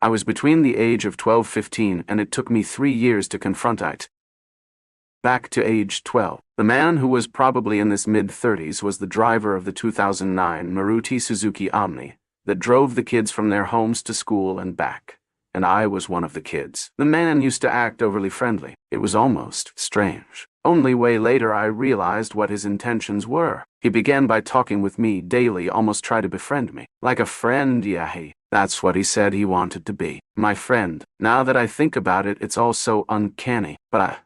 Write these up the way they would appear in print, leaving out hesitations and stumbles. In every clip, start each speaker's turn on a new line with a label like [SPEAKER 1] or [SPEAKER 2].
[SPEAKER 1] I was between the age of 12-15 and it took me 3 years to confront it. Back to age 12. The man who was probably in his mid-30s was the driver of the 2009 Maruti Suzuki Omni that drove the kids from their homes to school and back. And I was one of the kids. The man used to act overly friendly. It was almost strange. Only way later I realized what his intentions were. He began by talking with me daily, almost tried to befriend me. Like a friend, yeah, that's what he said he wanted to be. My friend. Now that I think about it, it's all so uncanny. But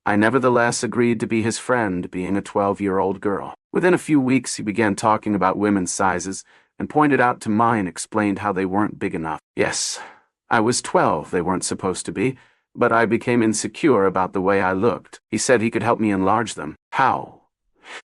[SPEAKER 1] I nevertheless agreed to be his friend, being a 12-year-old girl. Within a few weeks, he began talking about women's sizes and pointed out to mine, explained how they weren't big enough. Yes, I was 12, they weren't supposed to be, but I became insecure about the way I looked. He said he could help me enlarge them. How?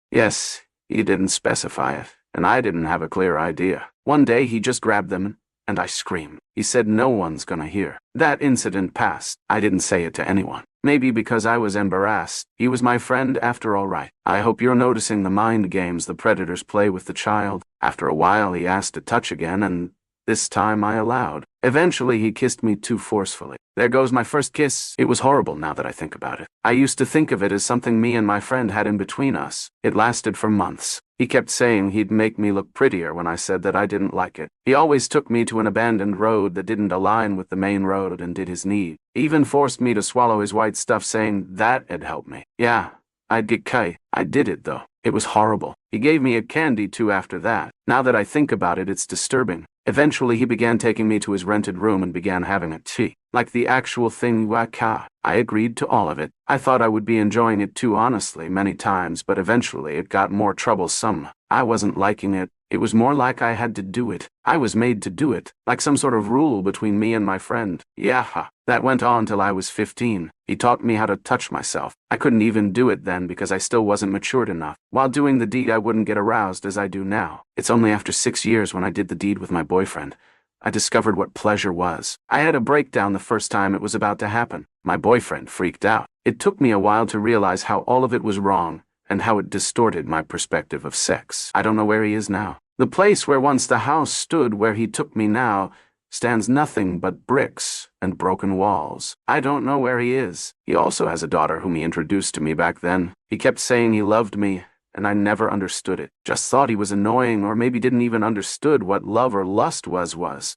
[SPEAKER 1] Yes, he didn't specify it, and I didn't have a clear idea. One day he just grabbed them, and I screamed. He said no one's gonna hear. That incident passed. I didn't say it to anyone. Maybe because I was embarrassed. He was my friend after all, right? I hope you're noticing the mind games the predators play with the child. After a while he asked to touch again, and this time I allowed. Eventually he kissed me too forcefully. There goes my first kiss. It was horrible now that I think about it. I used to think of it as something me and my friend had in between us. It lasted for months. He kept saying he'd make me look prettier when I said that I didn't like it. He always took me to an abandoned road that didn't align with the main road and did his need. He even forced me to swallow his white stuff, saying that'd help me. Yeah, I'd get kite. I did it though. It was horrible. He gave me a candy too after that. Now that I think about it, it's disturbing. Eventually he began taking me to his rented room and began having a tea. Like the actual thing, waka. I agreed to all of it. I thought I would be enjoying it too, honestly, many times, but eventually it got more troublesome. I wasn't liking it. It was more like I had to do it. I was made to do it, like some sort of rule between me and my friend. Yeah, that went on till I was 15. He taught me how to touch myself. I couldn't even do it then because I still wasn't matured enough. While doing the deed, I wouldn't get aroused as I do now. It's only after 6 years, when I did the deed with my boyfriend, I discovered what pleasure was. I had a breakdown the first time it was about to happen. My boyfriend freaked out. It took me a while to realize how all of it was wrong and how it distorted my perspective of sex. I don't know where he is now. The place where once the house stood, where he took me now, stands nothing but bricks and broken walls. I don't know where he is. He also has a daughter whom he introduced to me back then. He kept saying he loved me, and I never understood it. Just thought he was annoying, or maybe didn't even understood what love or lust was.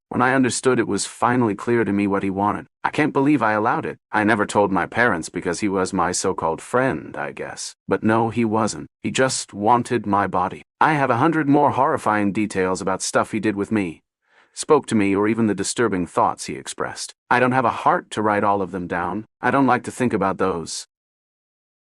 [SPEAKER 1] When I understood, it was finally clear to me what he wanted. I can't believe I allowed it. I never told my parents because he was my so-called friend, I guess. But no, he wasn't. He just wanted my body. I have 100 more horrifying details about stuff he did with me, spoke to me, or even the disturbing thoughts he expressed. I don't have a heart to write all of them down. I don't like to think about those.